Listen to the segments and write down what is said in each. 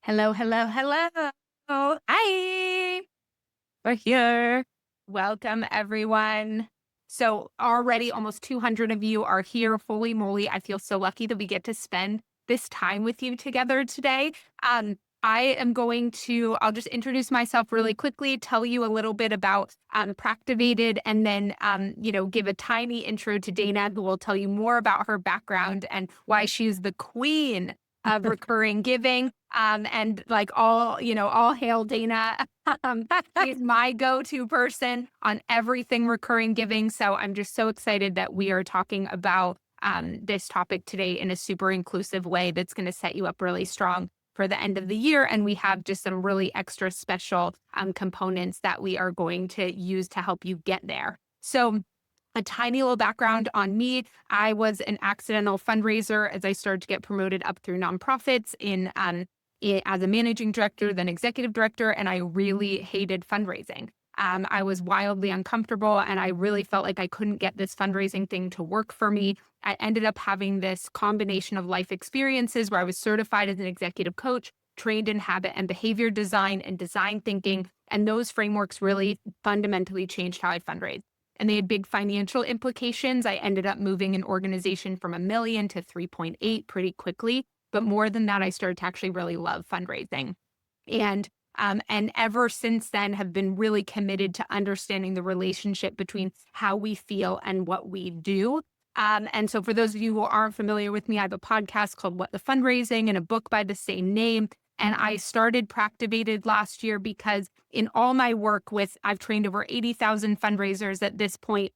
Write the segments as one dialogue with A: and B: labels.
A: Hello, hello, hello. Hi.
B: We're here.
A: Welcome, everyone. So, already almost 200 of you are here. Holy moly. I feel so lucky that we get to spend this time with you together today. I am I'll just introduce myself really quickly, tell you a little bit about Practivated, and then, give a tiny intro to Dana, who will tell you more about her background and why she's the queen of recurring giving. And like all hail Dana. She's my go-to person on everything recurring giving. So I'm just so excited that we are talking about this topic today in a super inclusive way that's going to set you up really strong for the end of the year. And we have just some really extra special components that we are going to use to help you get there. So a tiny little background on me. I was an accidental fundraiser as I started to get promoted up through nonprofits as a managing director, then executive director, and I really hated fundraising. I was wildly uncomfortable and I really felt like I couldn't get this fundraising thing to work for me. I ended up having this combination of life experiences where I was certified as an executive coach, trained in habit and behavior design and design thinking. And those frameworks really fundamentally changed how I fundraise. And they had big financial implications. I ended up moving an organization from 1 million to 3.8 pretty quickly. But more than that, I started to actually really love fundraising. And ever since then have been really committed to understanding the relationship between how we feel and what we do. And so for those of you who aren't familiar with me, I have a podcast called What the Fundraising and a book by the same name. And I started Practivated last year because in all my work I've trained over 80,000 fundraisers at this point,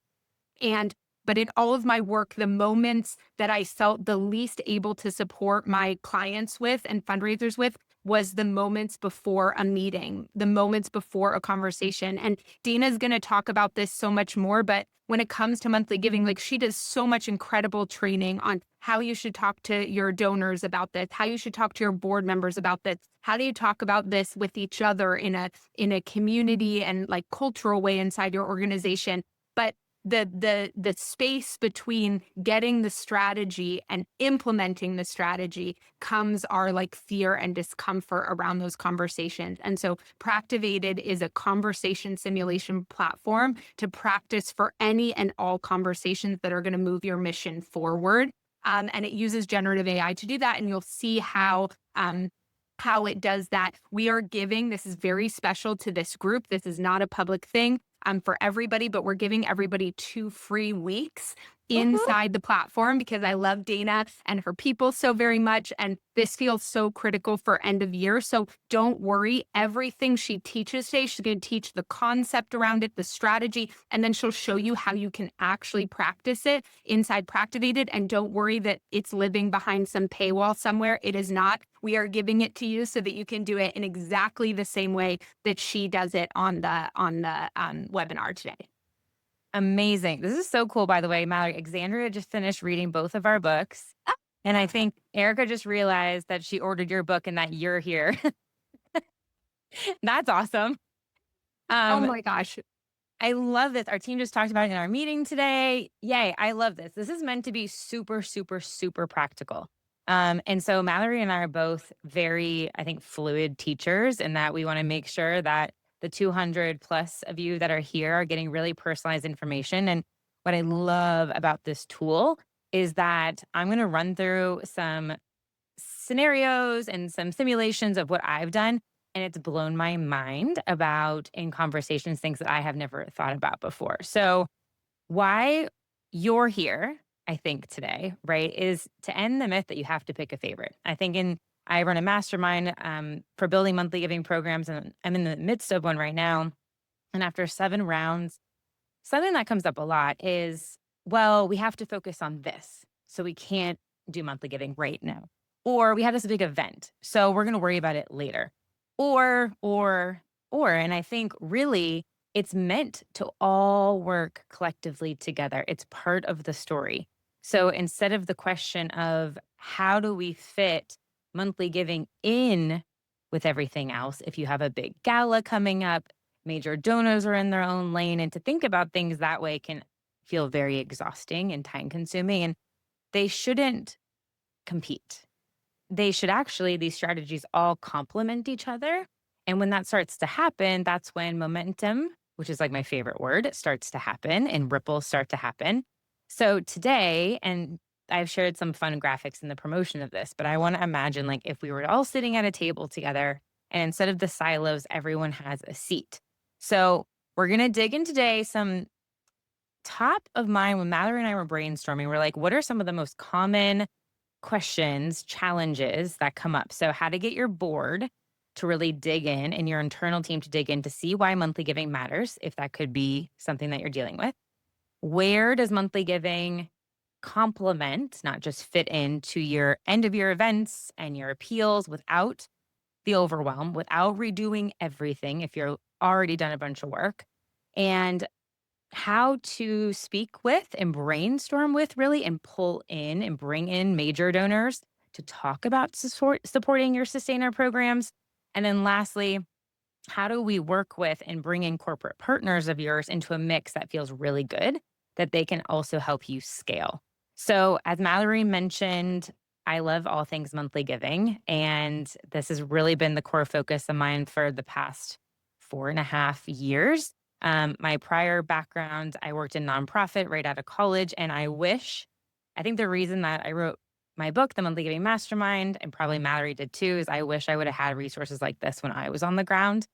A: but in all of my work, the moments that I felt the least able to support my clients with and fundraisers with was the moments before a meeting, the moments before a conversation. And Dana's going to talk about this so much more, but when it comes to monthly giving, like she does so much incredible training on how you should talk to your donors about this, how you should talk to your board members about this, how do you talk about this with each other in a community and like cultural way inside your organization. But the space between getting the strategy and implementing the strategy comes our like fear and discomfort around those conversations. And so Practivated is a conversation simulation platform to practice for any and all conversations that are going to move your mission forward. And it uses generative AI to do that. And you'll see how it does that. This is very special to this group. This is not a public thing for everybody, but we're giving everybody 2 free weeks
B: Woohoo.
A: inside the platform because I love Dana and her people so very much. And this feels so critical for end of year. So don't worry. Everything she teaches today, she's going to teach the concept around it, the strategy, and then she'll show you how you can actually practice it inside Practivated. And don't worry that it's living behind some paywall somewhere. It is not. We are giving it to you so that you can do it in exactly the same way that she does it on the webinar today.
B: Amazing. This is so cool, by the way, Mallory. Alexandria just finished reading both of our books. And I think Erica just realized that she ordered your book and that you're here. That's awesome.
A: Oh
B: Um,
A: my gosh.
B: I love this. Our team just talked about it in our meeting today. Yay. I love this. This is meant to be super, super, super practical. And so Mallory and I are both very, I think, fluid teachers in that we want to make sure that the 200 plus of you that are here are getting really personalized information. And what I love about this tool is that I'm going to run through some scenarios and some simulations of what I've done. And it's blown my mind about in conversations, things that I have never thought about before. So, why you're here, I think, today, right, is to end the myth that you have to pick a favorite. I run a mastermind for building monthly giving programs, and I'm in the midst of one right now. And after 7 rounds, something that comes up a lot is, well, we have to focus on this. So we can't do monthly giving right now. Or we have this big event. So we're going to worry about it later. Or, and I think really it's meant to all work collectively together. It's part of the story. So instead of the question of how do we fit monthly giving in with everything else, if you have a big gala coming up, major donors are in their own lane, and to think about things that way can feel very exhausting and time consuming, and they shouldn't compete. they should actually, these strategies all complement each other. And when that starts to happen, that's when momentum, which is like my favorite word, starts to happen and ripples start to happen. So today, and I've shared some fun graphics in the promotion of this, but I want to imagine like if we were all sitting at a table together and instead of the silos, everyone has a seat. So we're going to dig in today some top of mind when Mallory and I were brainstorming. We're like, what are some of the most common questions, challenges that come up? So, how to get your board to really dig in and your internal team to dig in to see why monthly giving matters, if that could be something that you're dealing with. Where does monthly giving complement, not just fit into your end of year events and your appeals without the overwhelm, without redoing everything if you're already done a bunch of work? And how to speak with and brainstorm with really and pull in and bring in major donors to talk about supporting your sustainer programs. And then lastly, how do we work with and bring in corporate partners of yours into a mix that feels really good that they can also help you scale? So, as Mallory mentioned, I love all things monthly giving. And this has really been the core focus of mine for the past 4.5 years. My prior background, I worked in nonprofit right out of college. And I think the reason that I wrote my book, The Monthly Giving Mastermind, and probably Mallory did too, is I wish I would have had resources like this when I was on the ground.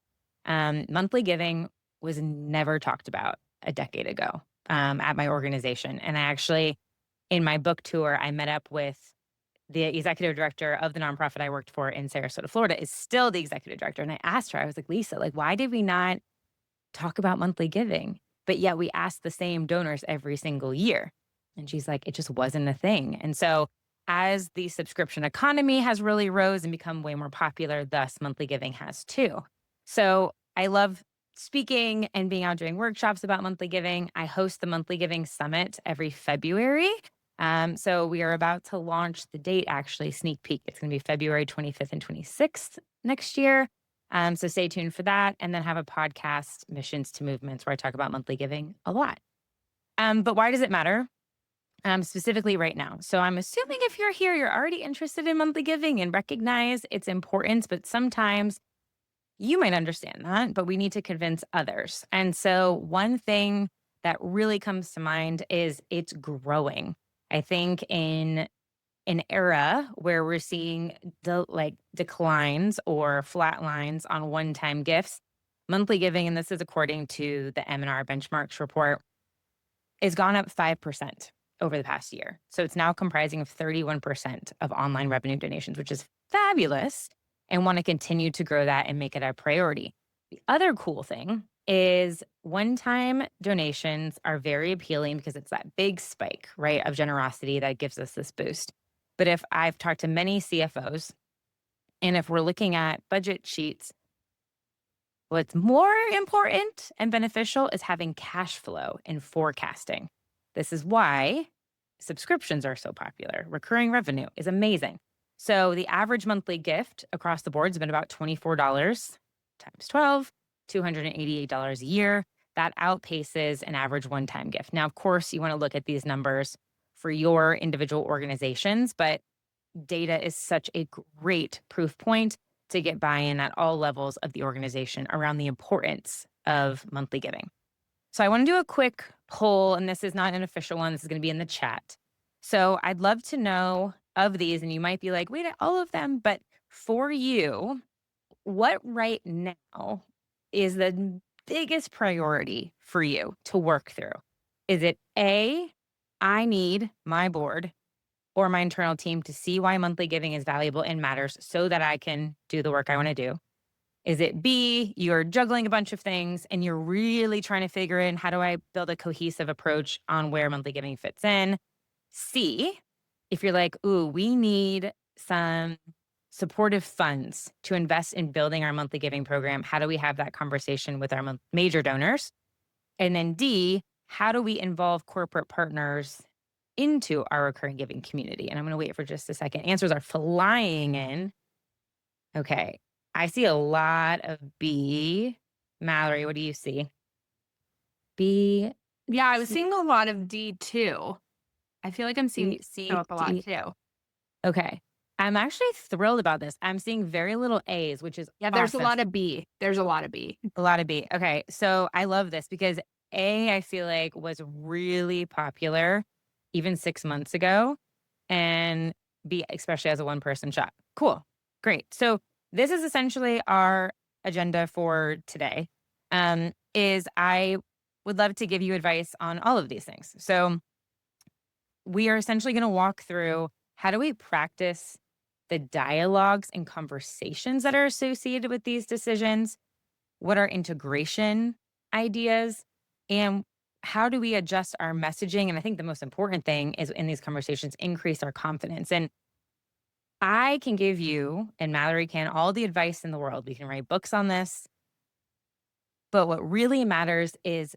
B: Monthly giving was never talked about a decade ago at my organization. And I actually, in my book tour, I met up with the executive director of the nonprofit I worked for in Sarasota, Florida, is still the executive director. And I asked her, I was like, Lisa, like, why did we not talk about monthly giving? But yet we asked the same donors every single year. And she's like, it just wasn't a thing. And so as the subscription economy has really rose and become way more popular, thus monthly giving has too. So I love speaking and being out doing workshops about monthly giving. I host the Monthly Giving Summit every February. So we are about to launch the date, actually, sneak peek. It's going to be February 25th and 26th next year. So stay tuned for that. And then have a podcast, Missions to Movements, where I talk about monthly giving a lot. But why does it matter? Specifically right now. So I'm assuming if you're here, you're already interested in monthly giving and recognize its importance, but sometimes you might understand that, but we need to convince others. And so one thing that really comes to mind is it's growing. I think in an era where we're seeing declines or flat lines on one-time gifts, monthly giving, and this is according to the M&R benchmarks report, has gone up 5% over the past year. So it's now comprising of 31% of online revenue donations, which is fabulous, and want to continue to grow that and make it a priority. The other cool thing is one-time donations are very appealing because it's that big spike, right, of generosity that gives us this boost. But if I've talked to many CFOs, and if we're looking at budget sheets, what's more important and beneficial is having cash flow and forecasting. This is why subscriptions are so popular. Recurring revenue is amazing. So the average monthly gift across the board has been about $24 times 12, $288 a year. That outpaces an average one-time gift. Now, of course, you want to look at these numbers for your individual organizations, but data is such a great proof point to get buy-in at all levels of the organization around the importance of monthly giving. So I want to do a quick poll, and this is not an official one. This is going to be in the chat. So I'd love to know of these, and you might be like, wait, all of them. But for you, what right now is the biggest priority for you to work through? Is it A, I need my board or my internal team to see why monthly giving is valuable and matters so that I can do the work I want to do? Is it B, you're juggling a bunch of things and you're really trying to figure in how do I build a cohesive approach on where monthly giving fits in? C, if you're like, ooh, we need some supportive funds to invest in building our monthly giving program. How do we have that conversation with our major donors? And then D, how do we involve corporate partners into our recurring giving community? And I'm going to wait for just a second. Answers are flying in. Okay. I see a lot of B. Mallory, what do you see? B.
A: Yeah, I was seeing a lot of D too. I feel like I'm seeing
B: C,
A: show up a lot
B: D.
A: too.
B: Okay. I'm actually thrilled about this. I'm seeing very little A's, which is
A: Yeah, there's a
B: awesome.
A: lot of B. There's a lot of B.
B: A lot of B. Okay. So I love this because A, I feel like was really popular even 6 months ago. And B, especially as a one person shop. Cool. Great. So this is essentially our agenda for today. Is I would love to give you advice on all of these things. So we are essentially going to walk through how do we practice the dialogues and conversations that are associated with these decisions, what are integration ideas, and how do we adjust our messaging? And I think the most important thing is in these conversations, increase our confidence. And I can give you, and Mallory can, all the advice in the world. We can write books on this. But what really matters is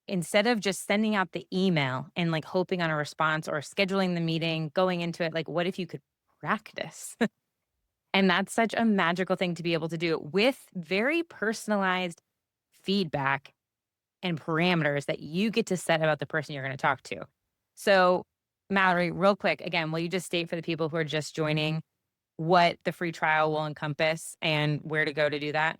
B: instead of just sending out the email and like hoping on a response or scheduling the meeting, going into it, like, what if you could practice? And that's such a magical thing to be able to do with very personalized feedback and parameters that you get to set about the person you're going to talk to. So, Mallory, real quick, again, will you just state for the people who are just joining what the free trial will encompass and where to go to do that?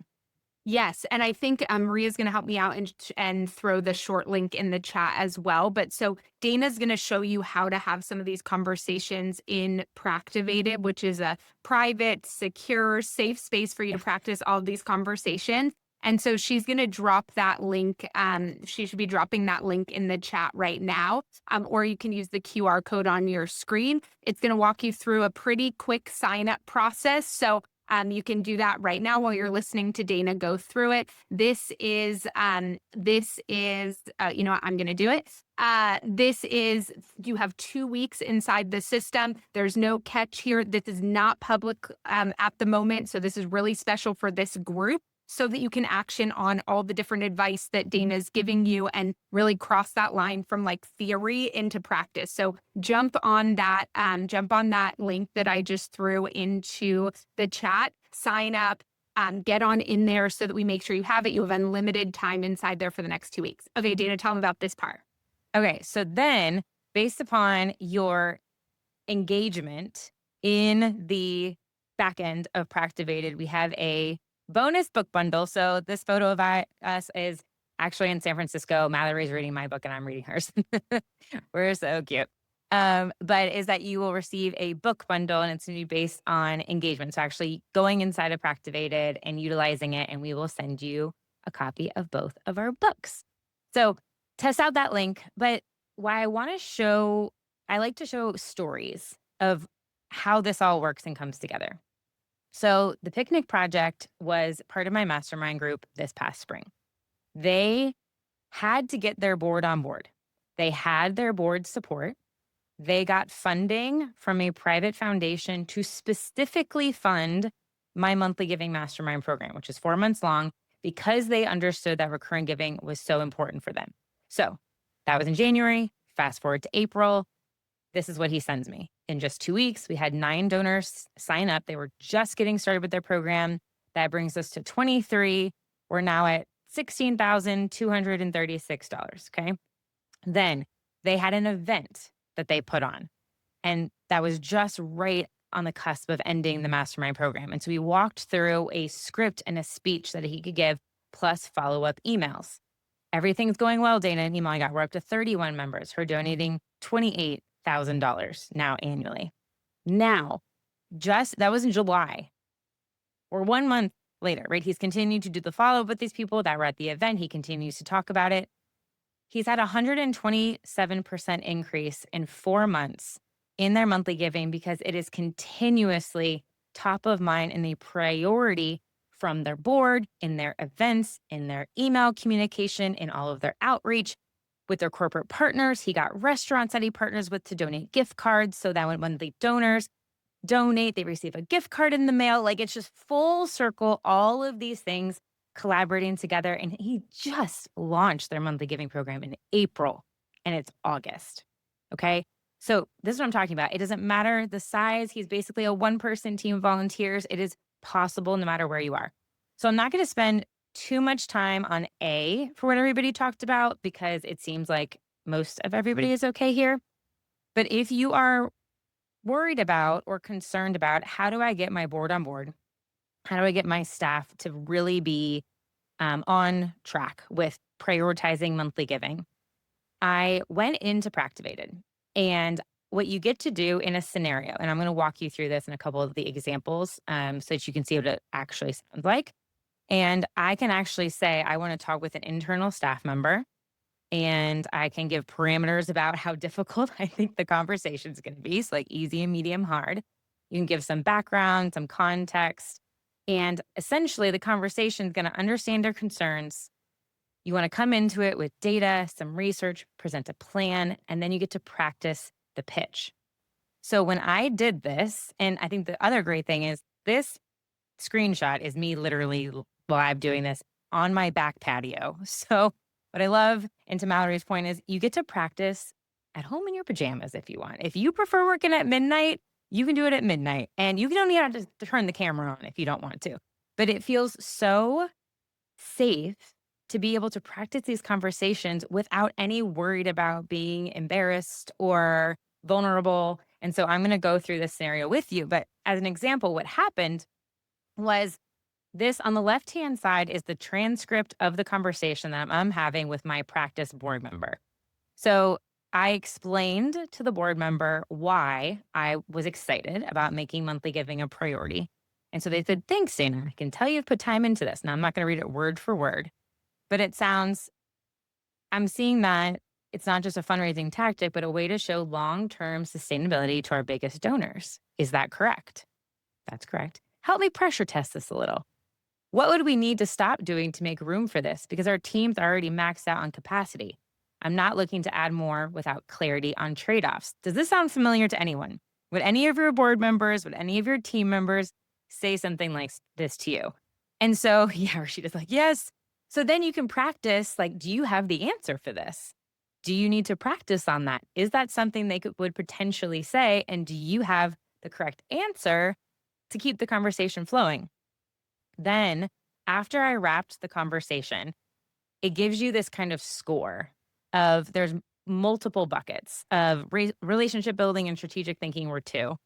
A: Yes, and I think, Maria's gonna help me out and throw the short link in the chat as well, but so Dana's gonna show you how to have some of these conversations in Practivated, which is a private, secure, safe space for you to practice all of these conversations, and so she's gonna drop that link, she should be dropping that link in the chat right now, or you can use the QR code on your screen. It's gonna walk you through a pretty quick sign-up process, so you can do that right now while you're listening to Dana go through it. You know what, I'm going to do it. You have 2 weeks inside the system. There's no catch here. This is not public at the moment. So this is really special for this group so that you can action on all the different advice that Dana's giving you and really cross that line from like theory into practice. So jump on that link that I just threw into the chat, sign up, get on in there so that we make sure you have it. You have unlimited time inside there for the next 2 weeks. Okay, Dana, tell them about this part.
B: Okay. So then, based upon your engagement in the back end of Practivated, we have a bonus book bundle. So this photo of us is actually in San Francisco. Mallory's reading my book and I'm reading hers. We're so cute. But is that you will receive a book bundle and it's going to be based on engagement. So actually going inside of Practivated and utilizing it, and we will send you a copy of both of our books. So test out that link. But why I like to show stories of how this all works and comes together. So the picnic project was part of my mastermind group this past spring. They had to get their board on board. They had their board support. They got funding from a private foundation to specifically fund my monthly giving mastermind program, which is 4 months long, because they understood that recurring giving was so important for them. So that was in January. Fast forward to April. This is what he sends me. In just 2 weeks, we had 9 donors sign up. They were just getting started with their program. That brings us to 23. We're now at $16,236. Okay. Then they had an event that they put on, and that was just right on the cusp of ending the mastermind program. And so we walked through a script and a speech that he could give, plus follow up emails. Everything's going well, Dana. An email I got. We're up to 31 members. We're donating $28,000 now annually. Now, that was in July. Or 1 month later, right? He's continued to do the follow up with these people that were at the event. He continues to talk about it. He's had a 127% increase in 4 months in their monthly giving because it is continuously top of mind and a priority from their board, in their events, in their email communication, in all of their outreach with their corporate partners. He got restaurants that he partners with to donate gift cards so that when monthly donors donate, they receive a gift card in the mail. Like, it's just full circle, all of these things collaborating together. And he just launched their monthly giving program in April and it's August. Okay. So this is what I'm talking about. It doesn't matter the size. He's basically a one-person team of volunteers. It is possible no matter where you are. So I'm not going to spend too much time on A for what everybody talked about because it seems like most of everybody is okay here. But if you are worried about or concerned about how do I get my board on board? How do I get my staff to really be on track with prioritizing monthly giving? I went into Practivated, and what you get to do in a scenario, and I'm going to walk you through this in a couple of the examples so that you can see what it actually sounds like. And I can actually say, I want to talk with an internal staff member, and I can give parameters about how difficult I think the conversation is going to be. So, like easy and medium hard. You can give some background, some context. And essentially, the conversation is going to understand their concerns. You want to come into it with data, some research, present a plan, and then you get to practice the pitch. So, when I did this, and I think the other great thing is this screenshot is me literally live doing this on my back patio. So, what I love, and to Mallory's point, is you get to practice at home in your pajamas if you want. If you prefer working at midnight, you can do it at midnight. And you don't even have to turn the camera on if you don't want to. But it feels so safe to be able to practice these conversations without any worried about being embarrassed or vulnerable. And so I'm going to go through this scenario with you. But as an example, what happened was this on the left-hand side is the transcript of the conversation that I'm having with my practice board member. So I explained to the board member why I was excited about making monthly giving a priority. And so they said, thanks, Dana. I can tell you've put time into this. Now, I'm not going to read it word for word, but it sounds, I'm seeing that it's not just a fundraising tactic, but a way to show long-term sustainability to our biggest donors. Is that correct? That's correct. Help me pressure test this a little. What would we need to stop doing to make room for this? Because our team's already maxed out on capacity. I'm not looking to add more without clarity on trade offs. Does this sound familiar to anyone? Would any of your board members, would any of your team members say something like this to you? And so, yeah, Rashida's like, yes. So then you can practice, like, do you have the answer for this? Do you need to practice on that? Is that something they would potentially say? And do you have the correct answer to keep the conversation flowing? Then, after I wrapped the conversation, it gives you this kind of score of there's multiple buckets of relationship building and strategic thinking were two.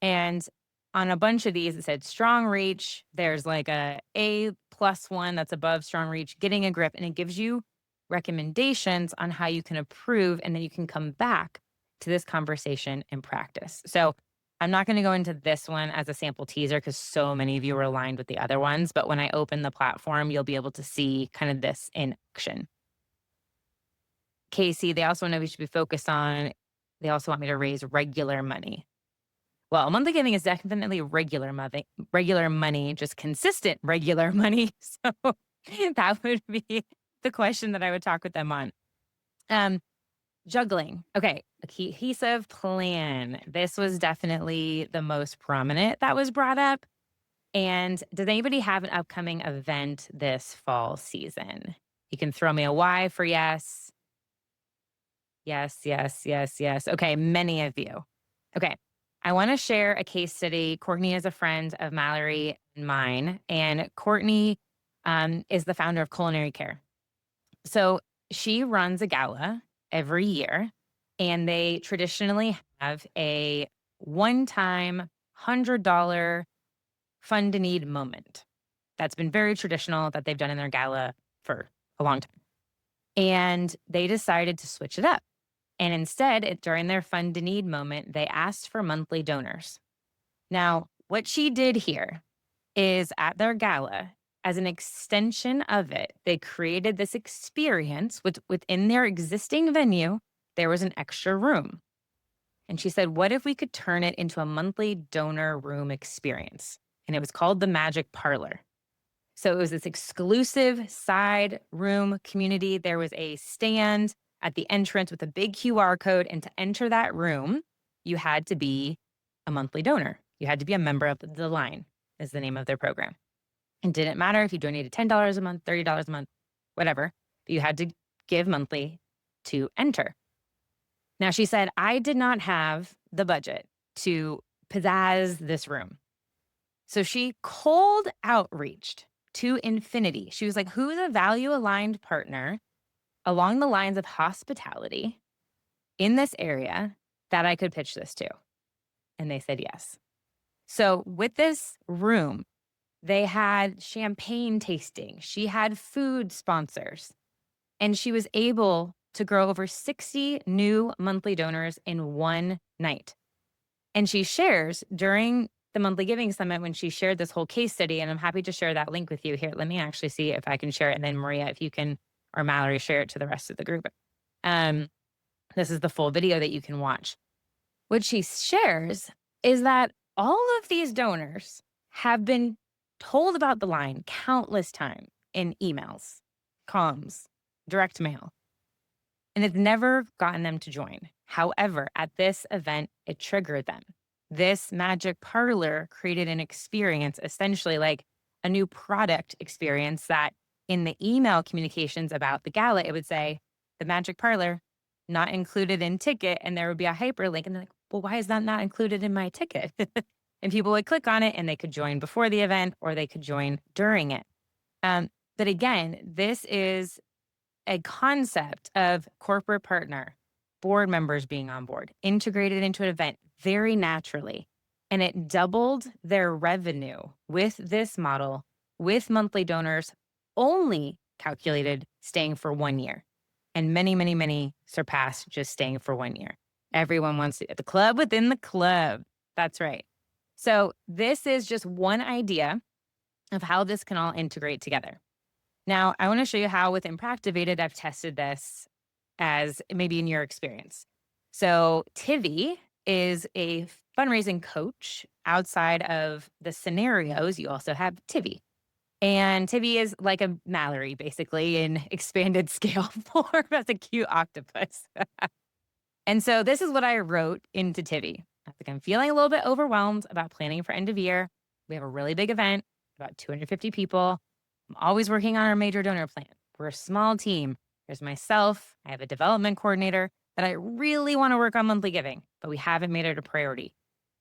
B: And on a bunch of these, it said strong reach. There's like a plus one that's above strong reach, getting a grip, and it gives you recommendations on how you can improve. And then you can come back to this conversation and practice. So I'm not going to go into this one as a sample teaser because so many of you are aligned with the other ones. But when I open the platform, you'll be able to see kind of this in action. Casey, they also know we should be focused on, they also want me to raise regular money. Well, monthly giving is definitely regular money, just consistent regular money. So that would be the question that I would talk with them on. Juggling. Okay. A cohesive plan. This was definitely the most prominent that was brought up. And does anybody have an upcoming event this fall season? You can throw me a Y for yes. Yes, yes, yes, yes. Okay. Many of you. Okay. I want to share a case study. Courtney is a friend of Mallory and mine. And Courtney is the founder of Culinary Care. So she runs a gala every year, and they traditionally have a one-time $100 fund to need moment. That's been very traditional that they've done in their gala for a long time. And they decided to switch it up. And instead, during their fund to need moment, they asked for monthly donors. Now, what she did here is at their gala, as an extension of it, they created this experience within their existing venue. There was an extra room. And she said, what if we could turn it into a monthly donor room experience? And it was called the Magic Parlor. So it was this exclusive side room community. There was a stand at the entrance with a big QR code. And to enter that room, you had to be a monthly donor. You had to be a member of the line, is the name of their program. It didn't matter if you donated $10 a month, $30 a month, whatever, but you had to give monthly to enter. Now, she said, I did not have the budget to pizzazz this room. So she cold outreached to infinity. She was like, who's a value aligned partner along the lines of hospitality in this area that I could pitch this to? And they said yes. So with this room, they had champagne tasting. She had food sponsors, and she was able to grow over 60 new monthly donors in one night. And she shares during the monthly giving summit when she shared this whole case study, and I'm happy to share that link with you here. Let me actually see if I can share it. And then Maria, if you can, or Mallory, share it to the rest of the group. Um, this is the full video that you can watch. What she shares is that all of these donors have been told about the line countless times in emails, comms, direct mail, and it's never gotten them to join. However, at this event, it triggered them. This magic parlor created an experience, essentially like a new product experience that in the email communications about the gala, it would say the magic parlor not included in ticket. And there would be a hyperlink. And they're like, well, why is that not included in my ticket? And people would click on it and they could join before the event or they could join during it. But again, this is a concept of corporate partner, board members being on board, integrated into an event very naturally. And it doubled their revenue with this model, with monthly donors only calculated staying for 1 year. And many, many, many surpassed just staying for 1 year. Everyone wants to, the club within the club. That's right. So this is just one idea of how this can all integrate together. Now, I want to show you how within Practivated, I've tested this as maybe in your experience. So Tivy is a fundraising coach. Outside of the scenarios, you also have Tivy. And Tivy is like a Mallory, basically, in expanded scale form as a cute octopus. And so this is what I wrote into Tivy. I think I'm feeling a little bit overwhelmed about planning for end of year. We have a really big event, about 250 people. I'm always working on our major donor plan. We're a small team. There's myself. I have a development coordinator that I really want to work on monthly giving, but we haven't made it a priority.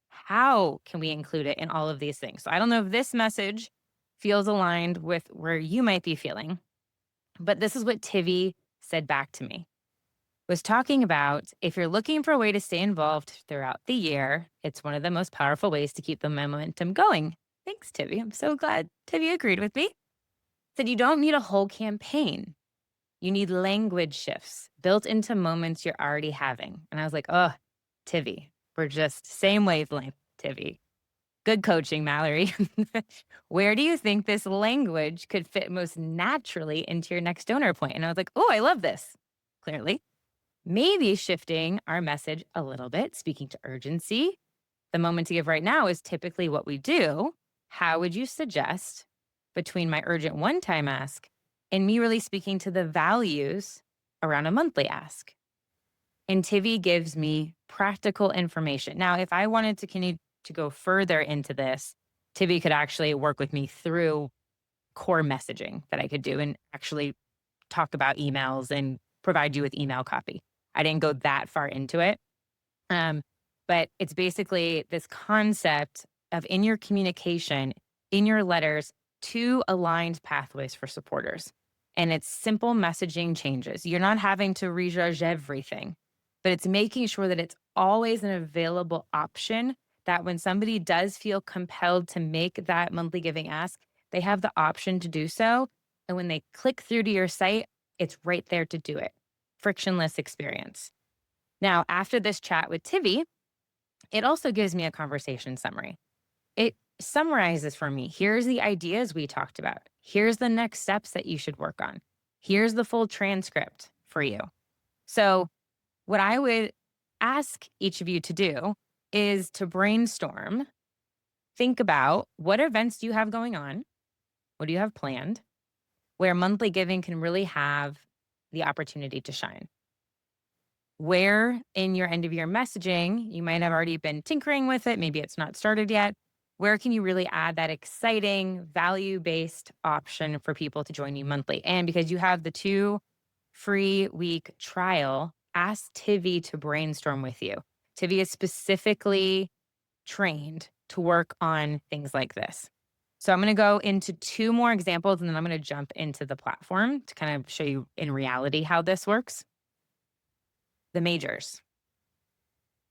B: How can we include it in all of these things? So I don't know if this message feels aligned with where you might be feeling, but this is what Tivy said back to me. Was talking about if you're looking for a way to stay involved throughout the year, it's one of the most powerful ways to keep the momentum going. Thanks, Tivy. I'm so glad Tivy agreed with me. Said you don't need a whole campaign. You need language shifts built into moments you're already having. And I was like, oh, Tivy, we're just same wavelength, Tivy. Good coaching, Mallory. Where do you think this language could fit most naturally into your next donor point? And I was like, oh, I love this. Clearly. Maybe shifting our message a little bit, speaking to urgency. The moment to give right now is typically what we do. How would you suggest between my urgent one-time ask and me really speaking to the values around a monthly ask? And Tivy gives me practical information. Now, if I wanted to continue to go further into this, Tivy could actually work with me through core messaging that I could do and actually talk about emails and provide you with email copy. I didn't go that far into it. But it's basically this concept of in your communication, in your letters, 2 aligned pathways for supporters. And it's simple messaging changes. You're not having to rejudge everything, but it's making sure that it's always an available option that when somebody does feel compelled to make that monthly giving ask, they have the option to do so. And when they click through to your site, it's right there to do it. Frictionless experience. Now, after this chat with Tivy, it also gives me a conversation summary. It summarizes for me, here's the ideas we talked about. Here's the next steps that you should work on. Here's the full transcript for you. So what I would ask each of you to do is to brainstorm, think about what events do you have going on? What do you have planned? Where monthly giving can really have the opportunity to shine. Where in your end of year messaging, you might have already been tinkering with it. Maybe it's not started yet. Where can you really add that exciting value-based option for people to join you monthly? And because you have the 2 free week trial, ask Tivy to brainstorm with you. Tivy is specifically trained to work on things like this. So I'm going to go into 2 more examples, and then I'm going to jump into the platform to kind of show you in reality how this works. The majors.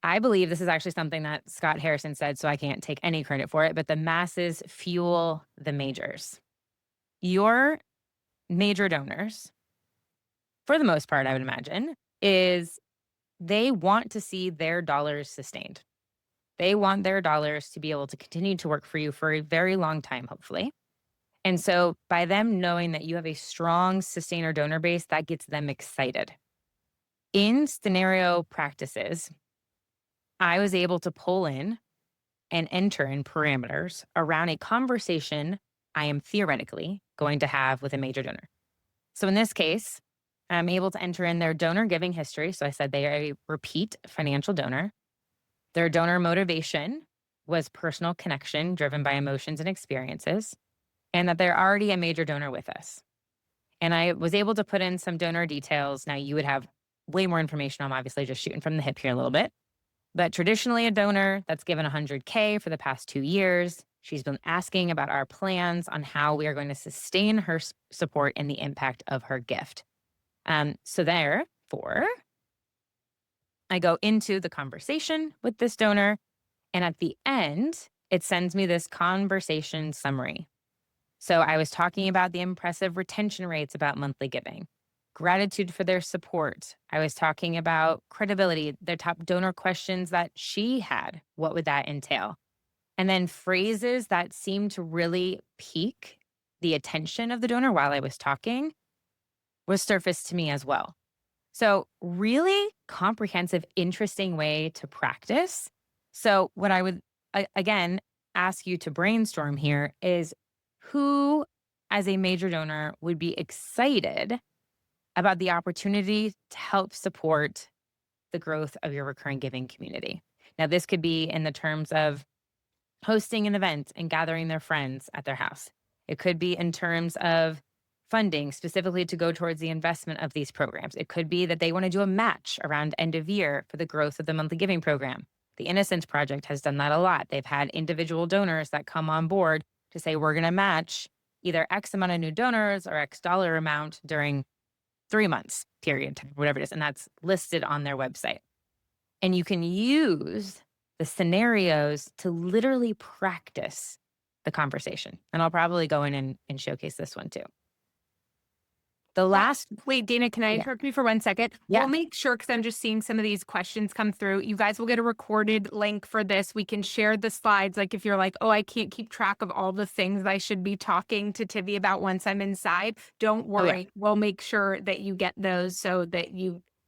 B: I believe this is actually something that Scott Harrison said, so I can't take any credit for it, but the masses fuel the majors. Your major donors, for the most part, I would imagine, is they want to see their dollars sustained. They want their dollars to be able to continue to work for you for a very long time, hopefully. And so by them knowing that you have a strong sustainer donor base, that gets them excited. In scenario practices, I was able to pull in and enter in parameters around a conversation I am theoretically going to have with a major donor. So in this case, I'm able to enter in their donor giving history. So I said they are a repeat financial donor. Their donor motivation was personal connection driven by emotions and experiences, and that they're already a major donor with us. And I was able to put in some donor details. Now, you would have way more information. I'm obviously just shooting from the hip here a little bit. But traditionally, a donor that's given 100K for the past 2 years. She's been asking about our plans on how we are going to sustain her support and the impact of her gift. So therefore, I go into the conversation with this donor, and at the end, it sends me this conversation summary. So I was talking about the impressive retention rates about monthly giving, gratitude for their support. I was talking about credibility, their top donor questions that she had. What would that entail? And then phrases that seemed to really pique the attention of the donor while I was talking was surfaced to me as well. So, really comprehensive, interesting way to practice. So, what I would again ask you to brainstorm here is who, as a major donor, would be excited about the opportunity to help support the growth of your recurring giving community. Now, this could be in the terms of hosting an event and gathering their friends at their house. It could be in terms of funding specifically to go towards the investment of these programs. It could be that they want to do a match around end of year for the growth of the monthly giving program. The Innocence Project has done that a lot. They've had individual donors that come on board to say, we're going to match either X amount of new donors or X dollar amount during 3 months, period, whatever it is. And that's listed on their website. And you can use the scenarios to literally practice the conversation. And I'll probably go in and showcase this one too. The last,
A: Wait, Dana, can I
B: yeah,
A: interrupt you for 1 second?
B: yeah,
A: We'll make sure, because I'm just seeing some of these questions come through. You guys will get a recorded link for this. We can share the slides. Like if you're like, oh, I can't keep track of all the things I should be talking to Tivy about once I'm inside. Don't
B: oh yeah,
A: worry. We'll make sure that you get those so that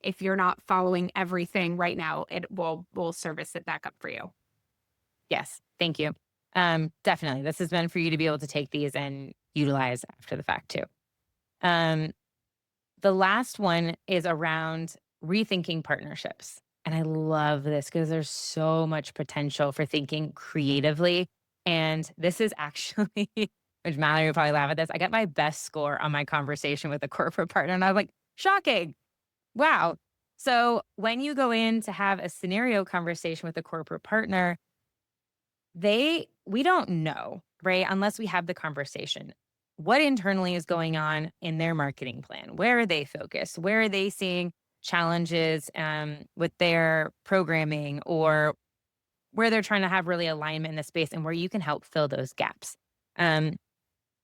A: if you're not following everything right now, we'll service it back up for you.
B: yes, thank you. Definitely, this has been for you to be able to take these and utilize after the fact too. The last one is around rethinking partnerships. And I love this because there's so much potential for thinking creatively. And this is actually, which Mallory would probably laugh at this. I got my best score on my conversation with a corporate partner. And I was like, shocking. Wow. So when you go in to have a scenario conversation with a corporate partner, we don't know, right? Unless we have the conversation. What internally is going on in their marketing plan? Where are they focused? Where are they seeing challenges with their programming, or where they're trying to have really alignment in the space, and where you can help fill those gaps?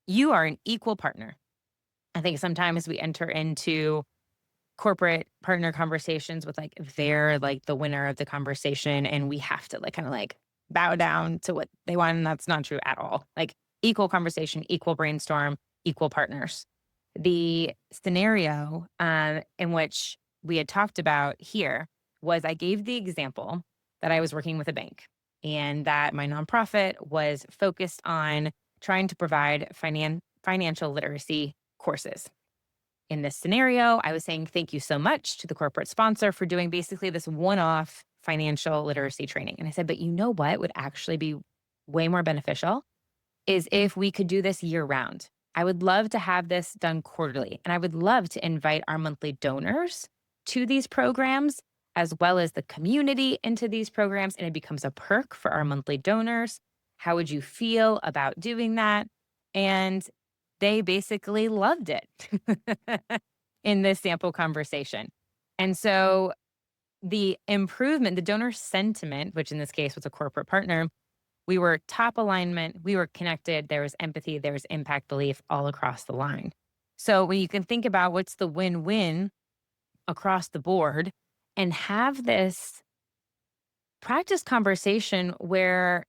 B: You are an equal partner. I think sometimes we enter into corporate partner conversations with like they're like the winner of the conversation, and we have to like kind of like bow down to what they want, and that's not true at all. Like equal conversation, equal brainstorm, equal partners. The scenario in which we had talked about here was I gave the example that I was working with a bank and that my nonprofit was focused on trying to provide financial literacy courses. In this scenario, I was saying thank you so much to the corporate sponsor for doing basically this one-off financial literacy training. And I said, but you know what would actually be way more beneficial is if we could do this year round. I would love to have this done quarterly. And I would love to invite our monthly donors to these programs, as well as the community into these programs. And it becomes a perk for our monthly donors. How would you feel about doing that? And they basically loved it in this sample conversation. And so the improvement, the donor sentiment, which in this case was a corporate partner, we were top alignment, we were connected, there was empathy, there was impact belief all across the line. So when you can think about what's the win-win across the board and have this practice conversation where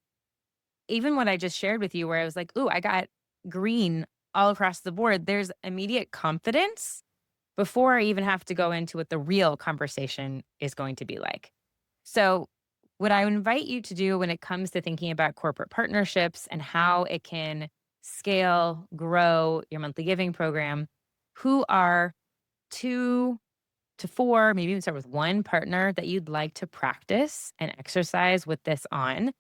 B: even what I just shared with you, where I was like, ooh, I got green all across the board, there's immediate confidence before I even have to go into what the real conversation is going to be like. So, what I would invite you to do when it comes to thinking about corporate partnerships and how it can scale, grow your monthly giving program, who are 2 to 4, maybe even start with one partner that you'd like to practice and exercise with this on?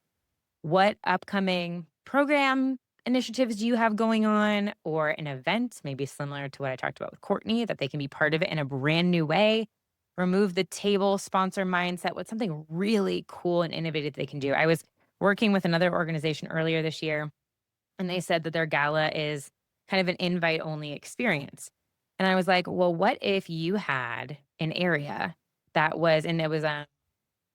B: What upcoming program initiatives do you have going on or an event, maybe similar to what I talked about with Courtney, that they can be part of it in a brand new way? Remove the table sponsor mindset. What's something really cool and innovative they can do? I was working with another organization earlier this year, and they said that their gala is kind of an invite only experience. And I was like, well, what if you had an area that was, and it was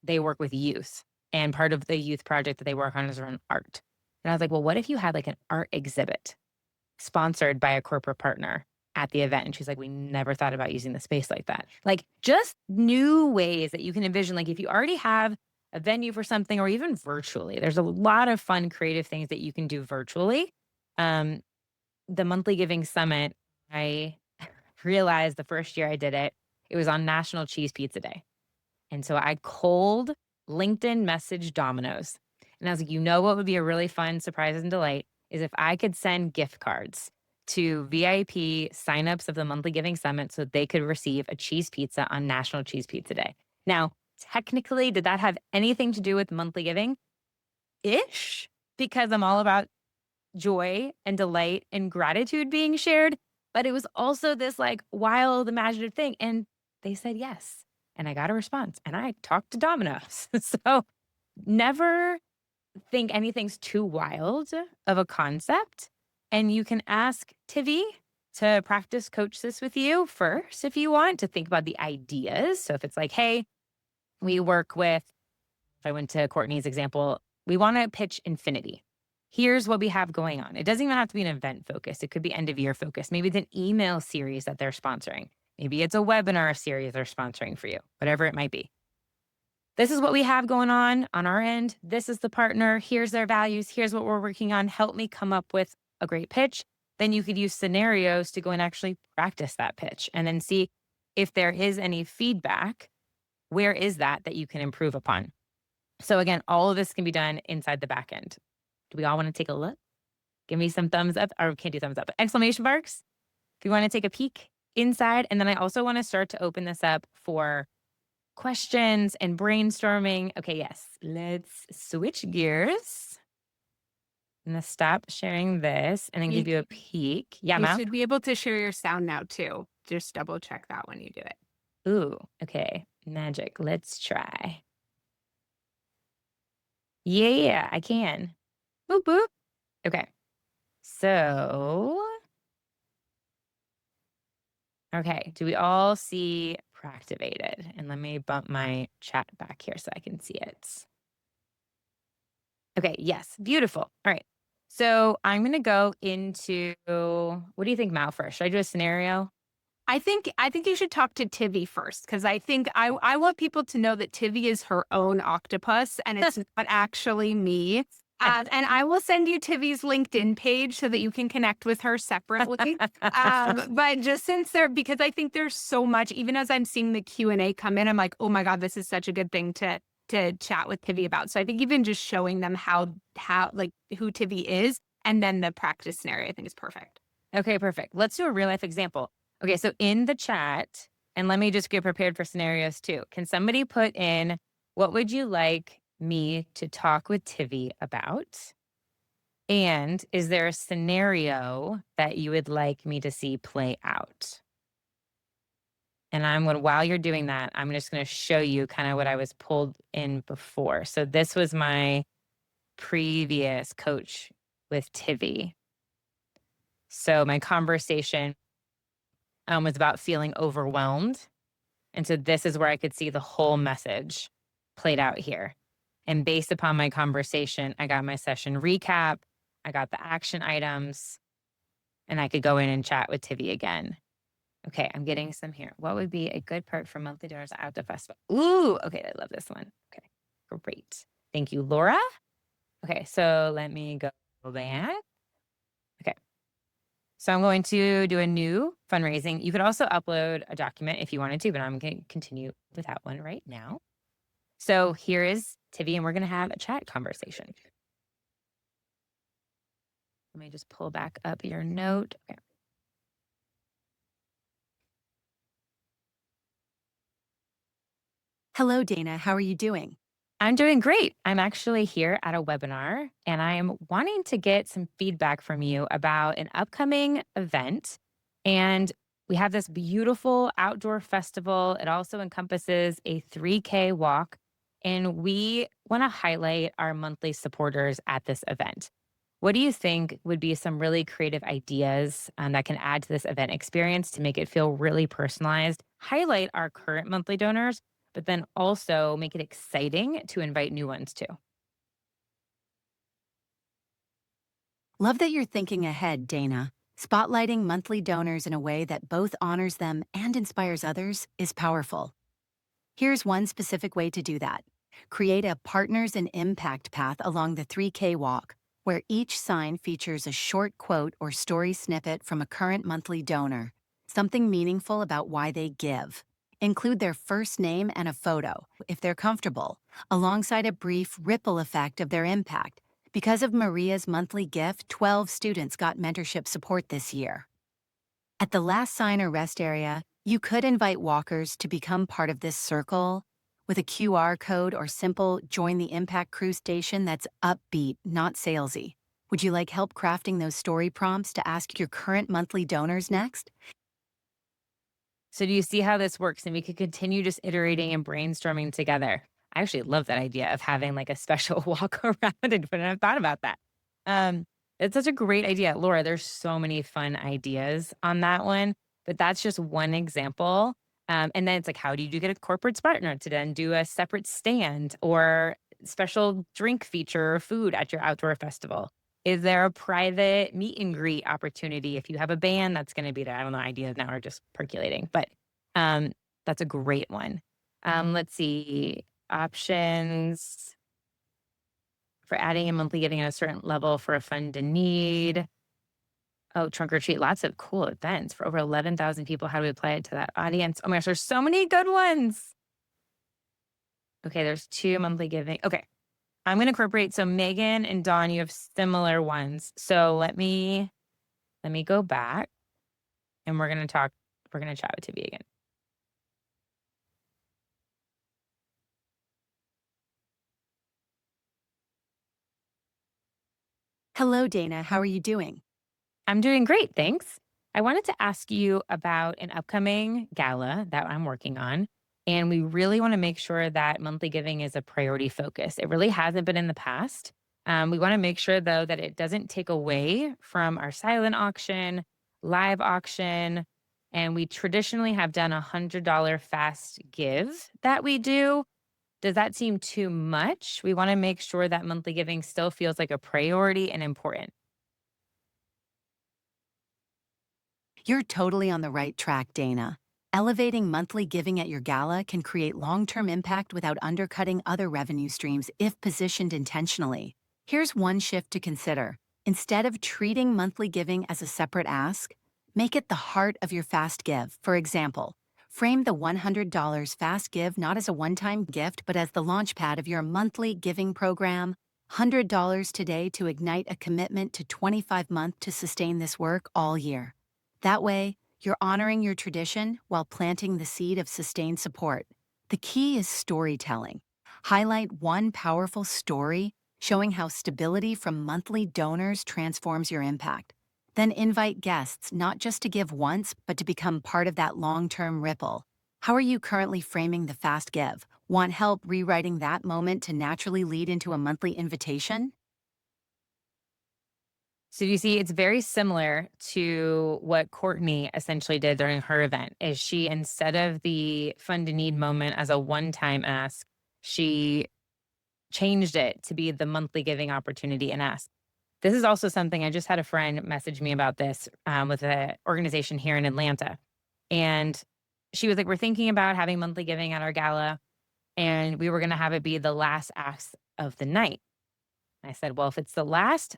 B: they work with youth, and part of the youth project that they work on is around art. And I was like, well, what if you had like an art exhibit sponsored by a corporate partner at the event? And she's like, we never thought about using the space like that. Like just new ways that you can envision. Like if you already have a venue for something or even virtually, there's a lot of fun, creative things that you can do virtually. Um, the monthly giving summit, I realized the first year I did it, it was on National Cheese Pizza Day. And so I cold LinkedIn message Domino's. And I was like, you know what would be a really fun surprise and delight is if I could send gift cards to VIP signups of the monthly giving summit so they could receive a cheese pizza on National Cheese Pizza Day. Now, technically, did that have anything to do with monthly giving? Ish, because I'm all about joy and delight and gratitude being shared. But it was also this like wild, imaginative thing. And they said yes. And I got a response and I talked to Domino's. So never think anything's too wild of a concept. And you can ask Tivy to practice coach this with you first if you want to think about the ideas. So if it's like, hey, we work with, if I went to Courtney's example, we want to pitch infinity. Here's what we have going on. It doesn't even have to be an event focus. It could be end of year focus. Maybe it's an email series that they're sponsoring. Maybe it's a webinar series they're sponsoring for you, whatever it might be. This is what we have going on our end. This is the partner. Here's their values. Here's what we're working on. Help me come up with a great pitch. Then you could use scenarios to go and actually practice that pitch and then see if there is any feedback. Where is that you can improve upon? So again, all of this can be done inside the back end. Do we all want to take a look? Give me some thumbs up, or we can't do thumbs up, but exclamation marks if you want to take a peek inside. And then I also want to start to open this up for questions and brainstorming. Okay, yes, let's switch gears. I'm going to stop sharing this and then
A: You,
B: give you a peek. Yeah,
A: you
B: Mal?
A: should be able to share your sound now too. Just double check that when you do it.
B: Ooh, okay. Magic. Let's try. Yeah, I can. Boop, boop. Okay. So, okay. Do we all see Practivated? And let me bump my chat back here so I can see it. Okay. Yes. Beautiful. All right. So I'm going to go into, what do you think, Mal, first? Should I do a scenario?
A: I think you should talk to Tivy first because I think I want people to know that Tivy is her own octopus and it's not actually me. And I will send you Tivy's LinkedIn page so that you can connect with her separately. But just because I think there's so much, even as I'm seeing the Q&A come in, I'm like, oh my God, this is such a good thing to chat with Tivy about. So I think even just showing them how like who Tivy is and then the practice scenario, I think is perfect.
B: Okay, perfect. Let's do a real life example. Okay, so in the chat, and let me just get prepared for scenarios too. Can somebody put in, what would you like me to talk with Tivy about? And is there a scenario that you would like me to see play out? And while you're doing that, I'm just going to show you kind of what I was pulled in before. So this was my previous coach with Tivy. So my conversation was about feeling overwhelmed And so this is where I could see the whole message played out here. And based upon my conversation, I got my session recap, I got the action items, and I could go in and chat with Tivy again. Okay, I'm getting some here. What would be a good part for monthly donors at the festival? Ooh, okay, I love this one. Okay, great. Thank you, Laura. Okay, so let me go back. Okay, so I'm going to do a new fundraising. You could also upload a document if you wanted to, but I'm going to continue with that one right now. So here is Tivy, and we're going to have a chat conversation. Let me just pull back up your note. Okay.
C: Hello, Dana. How are you doing?
B: I'm doing great. I'm actually here at a webinar, and I'm wanting to get some feedback from you about an upcoming event. And we have this beautiful outdoor festival. It also encompasses a 3K walk, and we want to highlight our monthly supporters at this event. What do you think would be some really creative ideas that can add to this event experience to make it feel really personalized, highlight our current monthly donors, but then also make it exciting to invite new ones too?
C: Love that you're thinking ahead, Dana. Spotlighting monthly donors in a way that both honors them and inspires others is powerful. Here's one specific way to do that. Create a Partners in Impact path along the 3K walk, where each sign features a short quote or story snippet from a current monthly donor, something meaningful about why they give. Include their first name and a photo, if they're comfortable, alongside a brief ripple effect of their impact. Because of Maria's monthly gift, 12 students got mentorship support this year. At the last sign or rest area, you could invite walkers to become part of this circle with a QR code or simple Join the Impact Crew station that's upbeat, not salesy. Would you like help crafting those story prompts to ask your current monthly donors next?
B: So, do you see how this works? And we could continue just iterating and brainstorming together. I actually love that idea of having like a special walk around and but I've thought about that. Um, it's such a great idea. Laura, there's so many fun ideas on that one, but that's just one example. And then it's like, how do you get a corporate partner to then do a separate stand or special drink feature or food at your outdoor festival? Is there a private meet and greet opportunity if you have a band that's going to be there? I don't know. Ideas now are just percolating, but um, that's a great one. Let's see options for adding a monthly giving at a certain level for a fund in need. Oh, trunk or treat, lots of cool events for over 11,000 people. How do we apply it to that audience? Oh my gosh, there's so many good ones. Okay, there's 2 monthly giving. Okay, I'm going to incorporate. So Megan and Dawn, you have similar ones. So let me go back and we're going to talk. We're going to chat with Tivy again.
C: Hello, Dana. How are you doing?
B: I'm doing great, thanks. I wanted to ask you about an upcoming gala that I'm working on. And we really want to make sure that monthly giving is a priority focus. It really hasn't been in the past. We want to make sure, though, that it doesn't take away from our silent auction, live auction. And we traditionally have done a $100 fast give that we do. Does that seem too much? We want to make sure that monthly giving still feels like a priority and important.
C: You're totally on the right track, Dana. Elevating monthly giving at your gala can create long-term impact without undercutting other revenue streams if positioned intentionally. Here's one shift to consider. Instead of treating monthly giving as a separate ask, make it the heart of your fast give. For example, frame the $100 fast give not as a one-time gift, but as the launchpad of your monthly giving program. $100 today to ignite a commitment to 25 months to sustain this work all year. That way, you're honoring your tradition while planting the seed of sustained support. The key is storytelling. Highlight one powerful story showing how stability from monthly donors transforms your impact. Then invite guests not just to give once, but to become part of that long-term ripple. How are you currently framing the fast give? Want help rewriting that moment to naturally lead into a monthly invitation?
B: So you see, it's very similar to what Courtney essentially did during her event. Is she, instead of the fund a need moment as a one-time ask, she changed it to be the monthly giving opportunity and ask. This is also something I just had a friend message me about this with an organization here in Atlanta. And she was like, we're thinking about having monthly giving at our gala, and we were going to have it be the last ask of the night. I said, well, if it's the last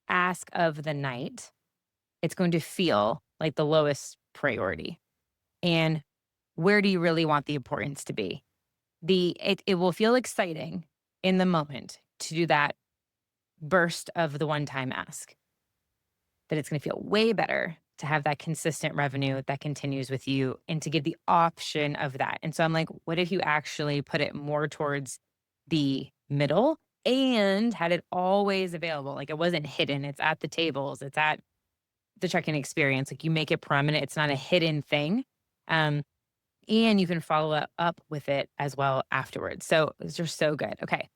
B: ask of the night, it's going to feel like the lowest priority. And where do you really want the importance to be? It will feel exciting in the moment to do that burst of the one-time ask. But it's going to feel way better to have that consistent revenue that continues with you and to give the option of that. And so I'm like, what if you actually put it more towards the middle and had it always available? Like, it wasn't hidden. It's at the tables. It's at the check-in experience. Like, you make it prominent. It's not a hidden thing. And you can follow up with it as well afterwards. So those are so good. Okay.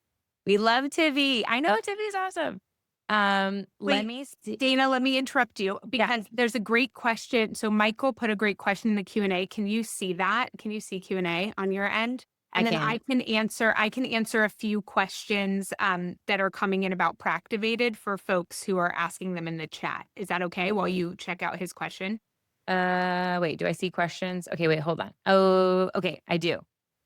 B: We love Tivy. I know Tivy's awesome. Let
A: Wait,
B: me see.
A: Dana, let me interrupt you because there's a great question. So Michael put a great question in the Q&A. Can you see that? Can you see Q&A on your end? And then I can answer a few questions that are coming in about Practivated for folks who are asking them in the chat. Is that okay while you check out his question?
B: Wait, do I see questions? Okay, wait, hold on. Oh, okay, I do.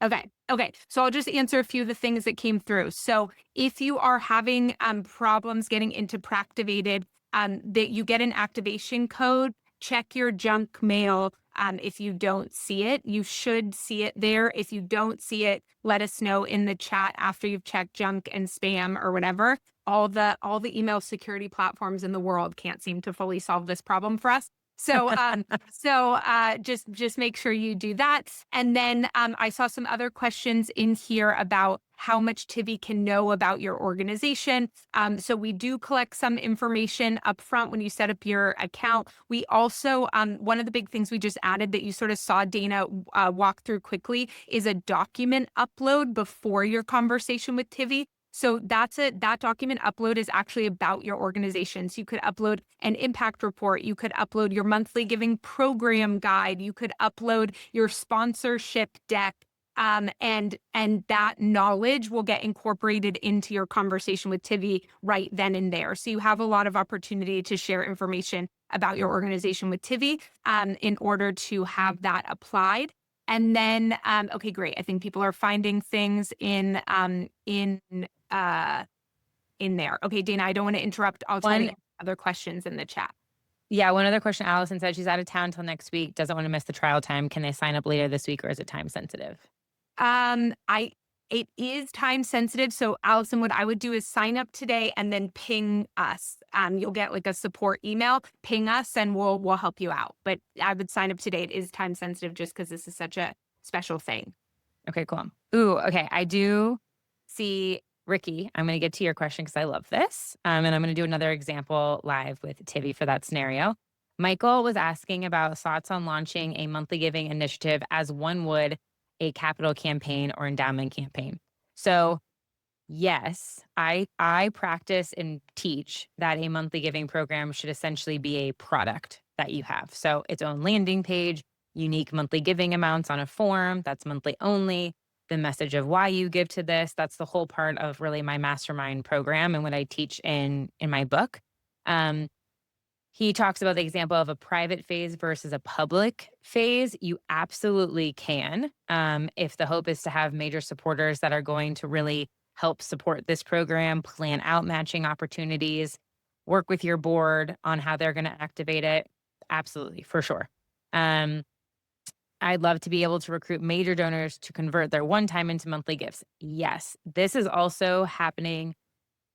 A: Okay. So I'll just answer a few of the things that came through. So if you are having problems getting into Practivated, that you get an activation code, check your junk mail. If you don't see it, you should see it there. If you don't see it, let us know in the chat after you've checked junk and spam or whatever. All the email security platforms in the world can't seem to fully solve this problem for us. So, just make sure you do that. And then I saw some other questions in here about how much Tivy can know about your organization. So we do collect some information up front when you set up your account. We also, one of the big things we just added that you sort of saw Dana walk through quickly is a document upload before your conversation with Tivy. So that document upload is actually about your organization. So you could upload an impact report. You could upload your monthly giving program guide. You could upload your sponsorship deck. And that knowledge will get incorporated into your conversation with Tivy right then and there. So you have a lot of opportunity to share information about your organization with Tivy in order to have that applied. And then, okay, great. I think people are finding things in there. Okay, Dana, I don't want to interrupt. I'll try to answer other questions in the chat.
B: Yeah, one other question. Allison said she's out of town until next week, doesn't want to miss the trial time. Can they sign up later this week, or is it time sensitive?
A: It is time sensitive. So Allison, what I would do is sign up today and then ping us. You'll get like a support email, ping us, and we'll help you out. But I would sign up today. It is time sensitive just because this is such a special thing.
B: Okay, cool. Ooh, okay. I do see Ricky. I'm going to get to your question because I love this. And I'm going to do another example live with Tivy for that scenario. Michael was asking about thoughts on launching a monthly giving initiative as one would a capital campaign or endowment campaign. So yes, I practice and teach that a monthly giving program should essentially be a product that you have. So its own landing page, unique monthly giving amounts on a form that's monthly only, the message of why you give to this. That's the whole part of really my mastermind program and what I teach in my book. He talks about the example of a private phase versus a public phase. You absolutely can. If the hope is to have major supporters that are going to really help support this program, plan out matching opportunities, work with your board on how they're going to activate it. Absolutely, for sure. I'd love to be able to recruit major donors to convert their one-time into monthly gifts. Yes, this is also happening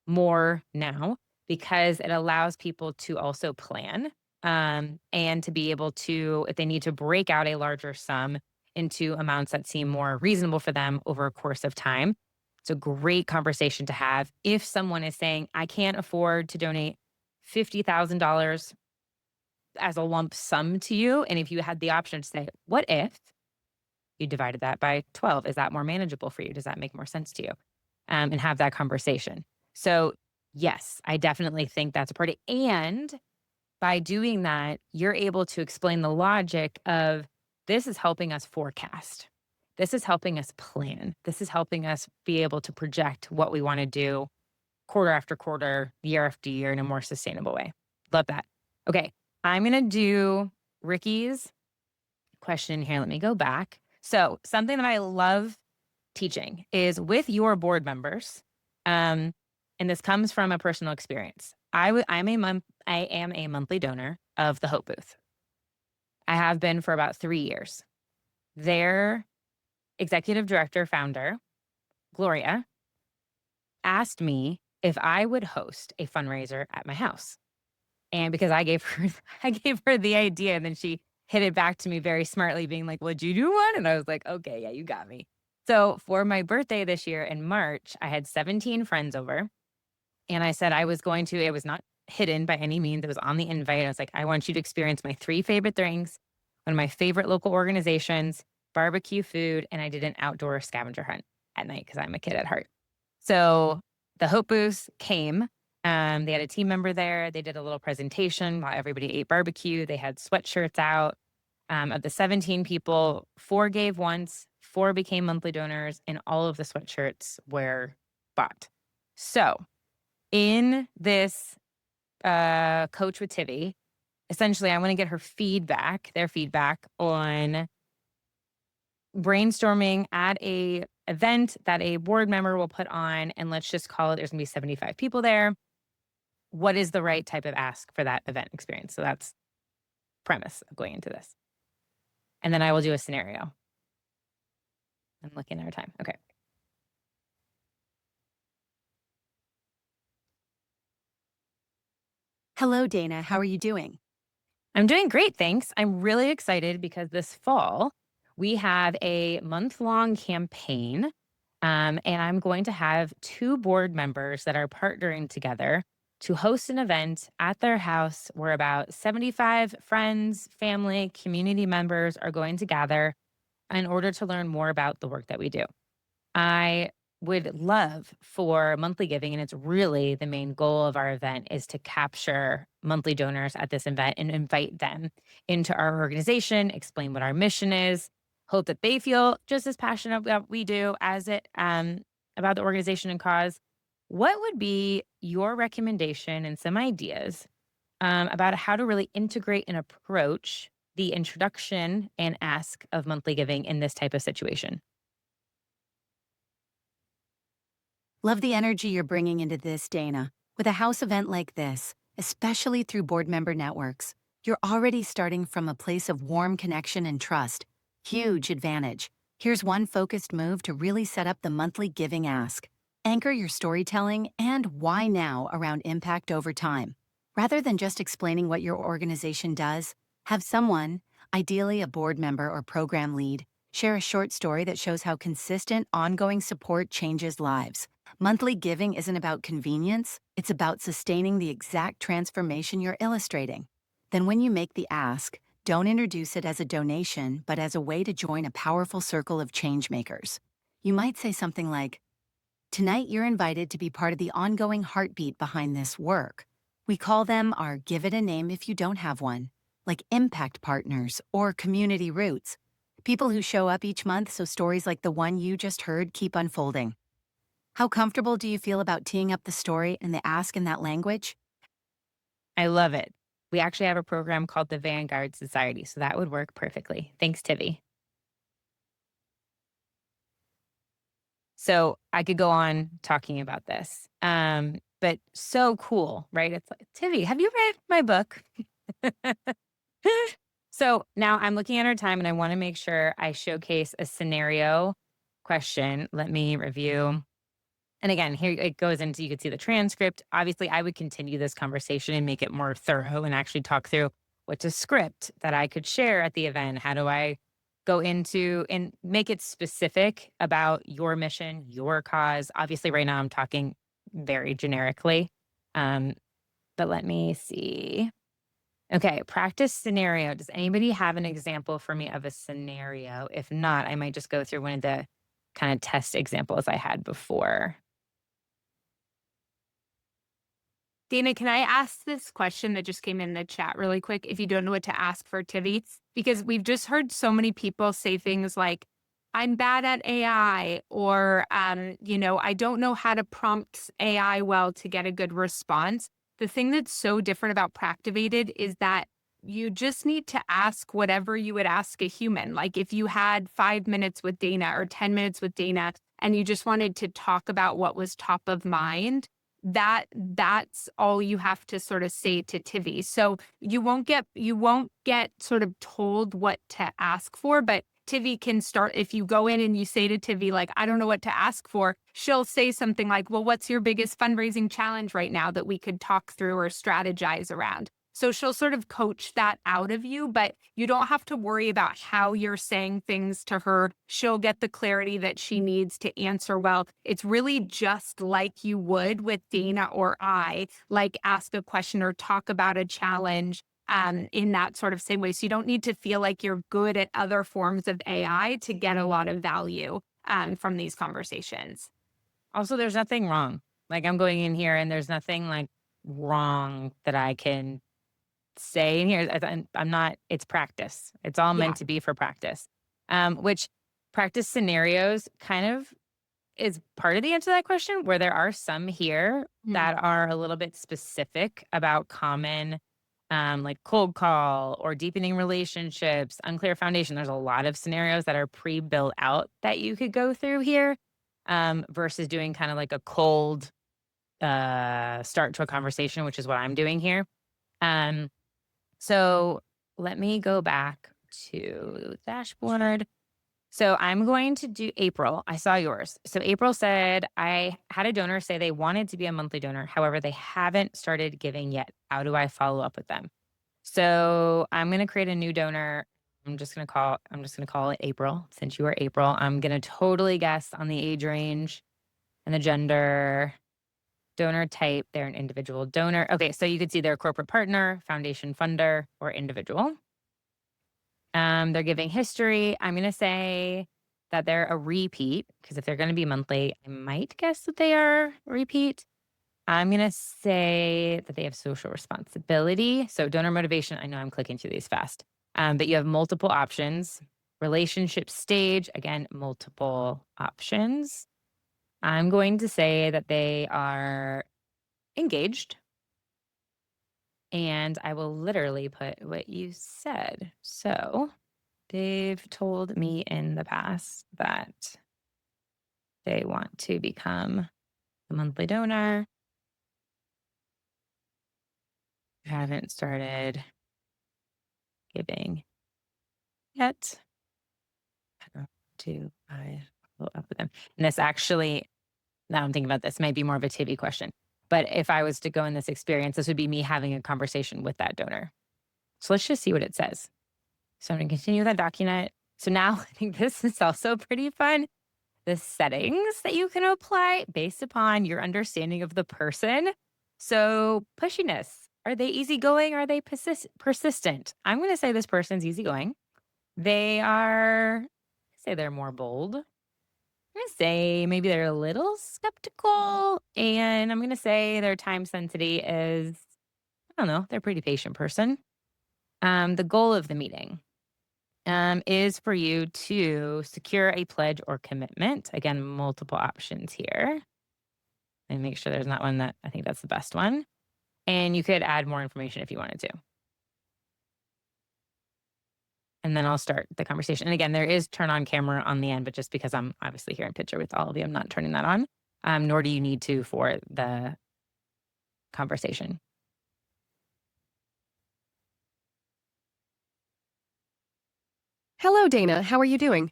B: more now because it allows people to also plan and to be able to, if they need to break out a larger sum into amounts that seem more reasonable for them over a course of time. It's a great conversation to have. If someone is saying, I can't afford to donate $50,000 as a lump sum to you, and if you had the option to say, what if you divided that by 12? Is that more manageable for you? Does that make more sense to you? And have that conversation. So Yes, I definitely think that's a part. And by doing that, you're able to explain the logic of this is helping us forecast. This is helping us plan. This is helping us be able to project what we want to do quarter after quarter, year after year in a more sustainable way. Love that. Okay. I'm going to do Ricky's question here. Let me go back. So, something that I love teaching is with your board members. Um, and this comes from a personal experience. I am a monthly donor of the Hope Booth. I have been for about 3 years. Their executive director, founder, Gloria, asked me if I would host a fundraiser at my house. And because I gave her I gave her the idea, and then she hit it back to me very smartly, being like, "Would you do one?" And I was like, "Okay, yeah, you got me." So for my birthday this year in March, I had 17 friends over, and I said I was going to, it was not hidden by any means. It was on the invite. I was like, "I want you to experience my 3 favorite things, one of my favorite local organizations, barbecue food, and I did an outdoor scavenger hunt at night because I'm a kid at heart." So the Hope Booth came. They had a team member there. They did a little presentation while everybody ate barbecue. They had sweatshirts out. Of the 17 people, 4 gave once, 4 became monthly donors, and all of the sweatshirts were bought. So in this coach with Tivy, essentially, I want to get her feedback, their feedback on brainstorming at a event that a board member will put on, and let's just call it, there's gonna be 75 people there. What is the right type of ask for that event experience? So that's premise of going into this. And then I will do a scenario. I'm looking at our time. Okay.
C: Hello, Dana. How are you doing?
B: I'm doing great, thanks. I'm really excited because this fall we have a month-long campaign, and I'm going to have 2 board members that are partnering together to host an event at their house where about 75 friends, family, community members are going to gather in order to learn more about the work that we do. I would love for monthly giving, and it's really the main goal of our event is to capture monthly donors at this event and invite them into our organization, explain what our mission is, hope that they feel just as passionate about what we do as it about the organization and cause. What would be your recommendation and some ideas about how to really integrate and approach the introduction and ask of monthly giving in this type of situation?
C: Love the energy you're bringing into this, Dana. With a house event like this, especially through board member networks, you're already starting from a place of warm connection and trust. Huge advantage. Here's one focused move to really set up the monthly giving ask. Anchor your storytelling and why now around impact over time. Rather than just explaining what your organization does, have someone, ideally a board member or program lead, share a short story that shows how consistent, ongoing support changes lives. Monthly giving isn't about convenience, it's about sustaining the exact transformation you're illustrating. Then when you make the ask, don't introduce it as a donation, but as a way to join a powerful circle of changemakers. You might say something like, "Tonight you're invited to be part of the ongoing heartbeat behind this work." We call them our give it a name if you don't have one, like impact partners or community roots. People who show up each month so stories like the one you just heard keep unfolding. How comfortable do you feel about teeing up the story and the ask in that language?
B: I love it. We actually have a program called the Vanguard Society, so that would work perfectly. Thanks, Tivy. So I could go on talking about this, but so cool, right? It's like, Tivy, have you read my book? So now I'm looking at our time and I want to make sure I showcase a scenario question. Let me review. And again, here it goes into, you can see the transcript. Obviously, I would continue this conversation and make it more thorough and actually talk through what's a script that I could share at the event. How do I go into and make it specific about your mission, your cause? Obviously, right now I'm talking very generically. Um, but let me see. Okay, practice scenario. Does anybody have an example for me of a scenario? If not, I might just go through one of the kind of test examples I had before.
A: Dana, can I ask this question that just came in the chat really quick? If you don't know what to ask for Tivy, because we've just heard so many people say things like, I'm bad at AI, or, I don't know how to prompt AI well to get a good response. The thing that's so different about Practivated is that you just need to ask whatever you would ask a human. Like if you had 5 minutes with Dana or 10 minutes with Dana and you just wanted to talk about what was top of mind, that's all you have to sort of say to Tivy. So you won't get sort of told what to ask for, but Tivy can start. If you go in and you say to Tivy, like, I don't know what to ask for, she'll say something like, well, what's your biggest fundraising challenge right now that we could talk through or strategize around? So she'll sort of coach that out of you, but you don't have to worry about how you're saying things to her. She'll get the clarity that she needs to answer well. It's really just like you would with Dana or I, like ask a question or talk about a challenge in that sort of same way. So you don't need to feel like you're good at other forms of AI to get a lot of value from these conversations.
B: Also, there's nothing wrong. Like I'm going in here and there's nothing like wrong that I can say in here. I'm not, it's practice. It's all
A: Yeah.
B: meant to be for practice. Which practice scenarios kind of is part of the answer to that question, where there are some here that are a little bit specific about common like cold call or deepening relationships, unclear foundation. There's a lot of scenarios that are pre-built out that you could go through here versus doing kind of like a cold start to a conversation, which is what I'm doing here. So let me go back to the dashboard. So I'm going to do April. I saw yours. So April said, I had a donor say they wanted to be a monthly donor. However, they haven't started giving yet. How do I follow up with them? So I'm going to create a new donor. I'm just going to call it April. Since you are April, I'm going to totally guess on the age range and the gender, donor type. They're an individual donor. Okay. So you could see they're corporate partner, foundation funder, or individual. They're giving history. I'm going to say that they're a repeat, because if they're going to be monthly, I might guess that they are repeat. I'm going to say that they have social responsibility. So donor motivation, I know I'm clicking through these fast, but you have multiple options. Relationship stage, again, multiple options. I'm going to say that they are engaged. And I will literally put what you said. So they've told me in the past that they want to become a monthly donor. Haven't started giving yet. How do I follow up with them? And this actually, now I'm thinking about this, might be more of a Tivy question. But if I was to go in this experience, this would be me having a conversation with that donor. So let's just see what it says. So I'm going to continue that document. So now I think this is also pretty fun. The settings that you can apply based upon your understanding of the person. So pushiness, are they easygoing? Are they persistent? I'm going to say this person's easygoing. They are, say they're more bold. I'm going to say maybe they're a little skeptical. And I'm going to say their time sensitivity is, I don't know, they're a pretty patient person. The goal of the meeting is for you to secure a pledge or commitment. Again, multiple options here. And make sure there's not one that, I think that's the best one. And you could add more information if you wanted to. And then I'll start the conversation. And again, there is turn on camera on the end, but just because I'm obviously here in picture with all of you, I'm not turning that on. Nor do you need to for the conversation.
D: Hello, Dana. How are you doing?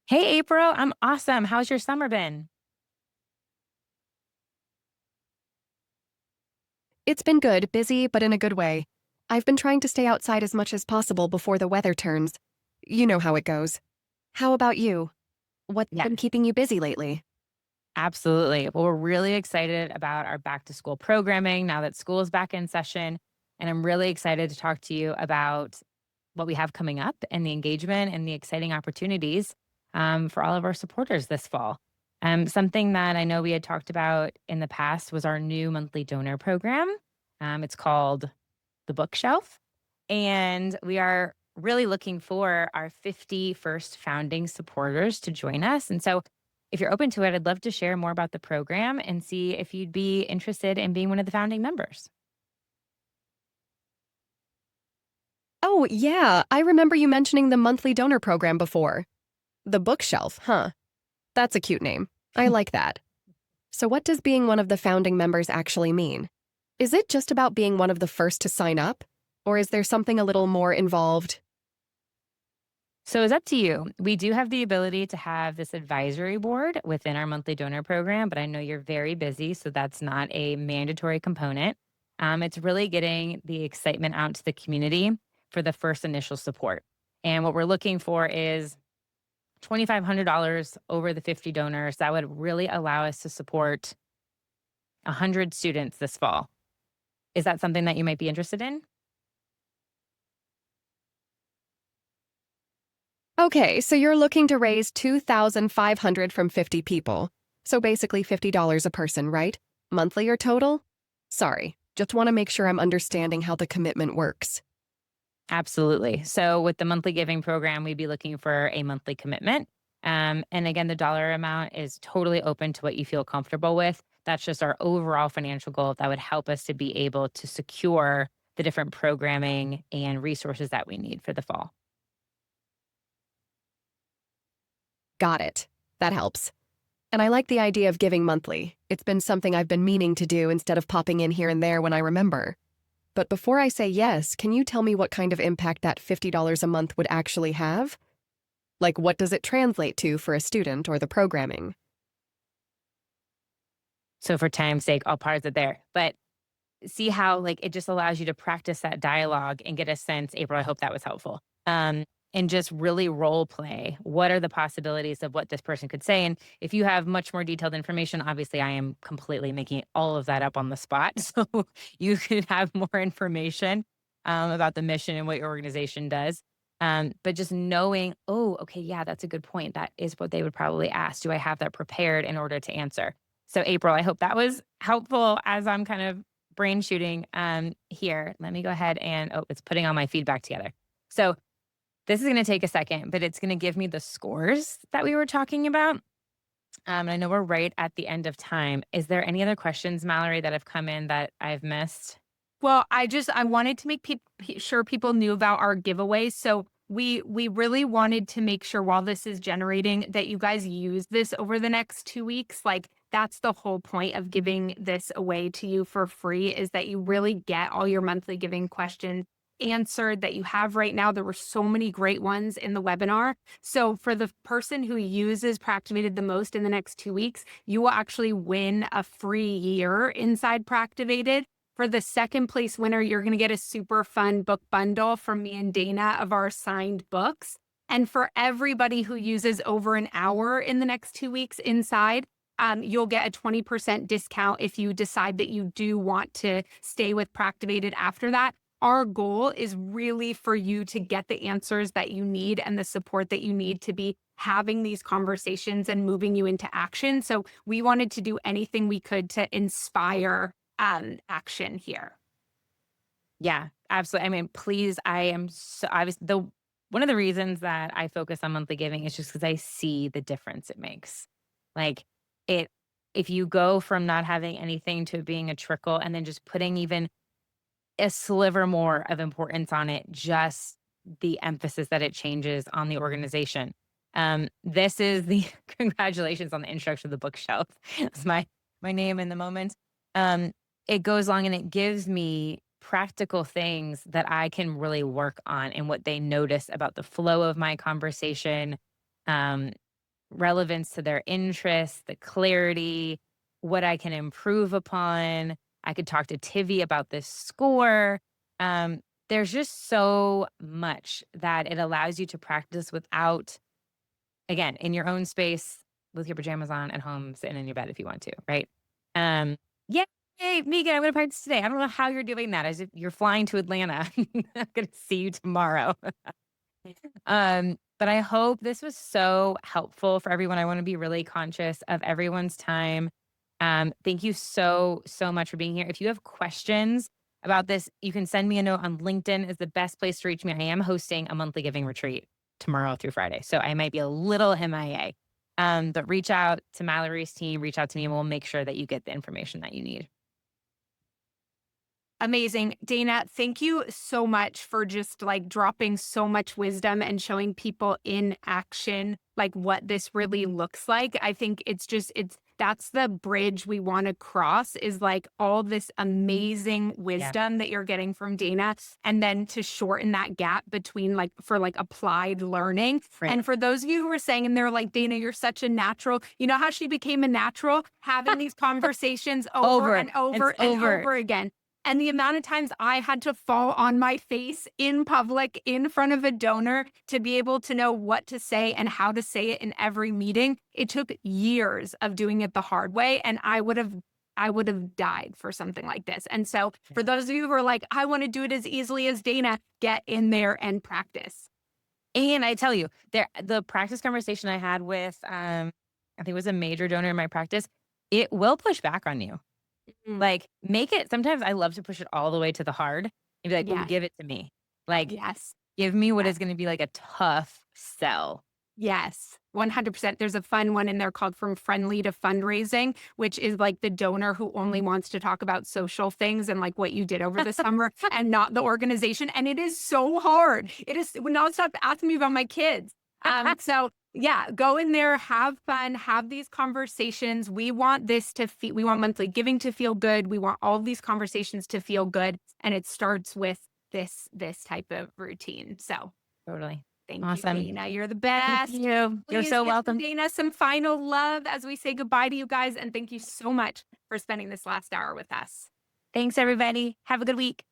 B: Hey, April, I'm awesome. How's your summer been?
D: It's been good, busy, but in a good way. I've been trying to stay outside as much as possible before the weather turns. You know how it goes. How about you? What's
B: Yeah.
D: been keeping you busy lately?
B: Absolutely. Well, we're really excited about our back to school programming now that school is back in session. And I'm really excited to talk to you about what we have coming up and the engagement and the exciting opportunities for all of our supporters this fall. Something that I know we had talked about in the past was our new monthly donor program. It's called The Bookshelf. And we are really looking for our 50 first founding supporters to join us. And so if you're open to it, I'd love to share more about the program and see if you'd be interested in being one of the founding members.
D: Oh, yeah, I remember you mentioning the monthly donor program before. The Bookshelf, huh? That's a cute name. I like that. So, what does being one of the founding members actually mean? Is it just about being one of the first to sign up? Or is there something a little more involved?
B: So it's up to you. We do have the ability to have this advisory board within our monthly donor program, but I know you're very busy, so that's not a mandatory component. It's really getting the excitement out to the community for the first initial support. And what we're looking for is $2,500 over the 50 donors. That would really allow us to support 100 students this fall. Is that something that you might be interested in?
D: Okay, so you're looking to raise $2,500 from 50 people. So basically $50 a person, right? Monthly or total? Sorry, just want to make sure I'm understanding how the commitment works.
B: Absolutely. So with the monthly giving program, we'd be looking for a monthly commitment. And again, the dollar amount is totally open to what you feel comfortable with. That's just our overall financial goal that would help us to be able to secure the different programming and resources that we need for the fall.
D: Got it. That helps. And I like the idea of giving monthly. It's been something I've been meaning to do instead of popping in here and there when I remember. But before I say yes, can you tell me what kind of impact that $50 a month would actually have? Like, what does it translate to for a student or the programming?
B: So for time's sake, I'll pause it there. But see how like it just allows you to practice that dialogue and get a sense. April, I hope that was helpful. And just really role play. What are the possibilities of what this person could say? And if you have much more detailed information, obviously I am completely making all of that up on the spot. So you could have more information about the mission and what your organization does. But just knowing, oh, okay, yeah, that's a good point. That is what they would probably ask. Do I have that prepared in order to answer? So April, I hope that was helpful as I'm kind of brain shooting here. Let me go ahead and, oh, it's putting all my feedback together. So this is going to take a second, but it's going to give me the scores that we were talking about. And I know we're right at the end of time. Is there any other questions, Mallory, that have come in that I've missed?
A: Well, I wanted to make sure people knew about our giveaway. So we really wanted to make sure while this is generating that you guys use this over the next 2 weeks. Like that's the whole point of giving this away to you for free is that you really get all your monthly giving questions answered that you have right now. There were so many great ones in the webinar. So for the person who uses Practivated the most in the next 2 weeks, you will actually win a free year inside Practivated. For the second place winner, you're going to get a super fun book bundle from me and Dana of our signed books. And for everybody who uses over an hour in the next 2 weeks inside, you'll get a 20% discount if you decide that you do want to stay with Practivated after that. Our goal is really for you to get the answers that you need and the support that you need to be having these conversations and moving you into action. So we wanted to do anything we could to inspire action here.
B: Yeah, absolutely. I mean, please, I am so one of the reasons that I focus on monthly giving is just because I see the difference it makes. Like it, if you go from not having anything to it being a trickle and then just putting even a sliver more of importance on it, just the emphasis that it changes on the organization. This is the congratulations on the introduction of the bookshelf. It's my name in the moment. It goes along and it gives me practical things that I can really work on and what they notice about the flow of my conversation, um, relevance to their interests, the clarity, what I can improve upon. I could talk to Tivy about this score. There's just so much that it allows you to practice without, again, in your own space with your pajamas on at home, sitting in your bed if you want to, right? Um, yeah, hey, Megan, I'm going to practice today. I don't know how you're doing that. As if you're flying to Atlanta. I'm going to see you tomorrow. But I hope this was so helpful for everyone. I want to be really conscious of everyone's time. Thank you so, so much for being here. If you have questions, about this, you can send me a note on LinkedIn is the best place to reach me. I am hosting a monthly giving retreat tomorrow through Friday. So I might be a little MIA. But reach out to Mallory's team, reach out to me, and we'll make sure that you get the information that you need.
A: Amazing. Dana, thank you so much for just like dropping so much wisdom and showing people in action like what this really looks like. I think that's the bridge we want to cross, is like all this amazing wisdom that you're getting from Dana, and then to shorten that gap between like for like applied learning.
B: Right.
A: And for those of you who are saying, and they're like, Dana, you're such a natural, you know how she became a natural? Having these conversations over and over and over again. And the amount of times I had to fall on my face in public in front of a donor to be able to know what to say and how to say it in every meeting, it took years of doing it the hard way. And I would have died for something like this. And so for those of you who are like, I want to do it as easily as Dana, get in there and practice.
B: And I tell you, the practice conversation I had with, I think it was a major donor in my practice, it will push back on you. Like, make it, sometimes I love to push it all the way to the hard and be like, well, give it to me. Like, give me what is going to be like a tough sell.
A: Yes, 100%. There's a fun one in there called From Friendly to Fundraising, which is like the donor who only wants to talk about social things and like what you did over the summer and not the organization. And it is so hard. It is, now stop asking me about my kids. So yeah, go in there, have fun, have these conversations. We want we want monthly giving to feel good. We want all of these conversations to feel good. And it starts with this type of routine. So
B: totally.
A: Thank you, Dana. You're the best.
B: Thank you. You're so welcome.
A: Dana, some final love as we say goodbye to you guys. And thank you so much for spending this last hour with us.
B: Thanks, everybody. Have a good week.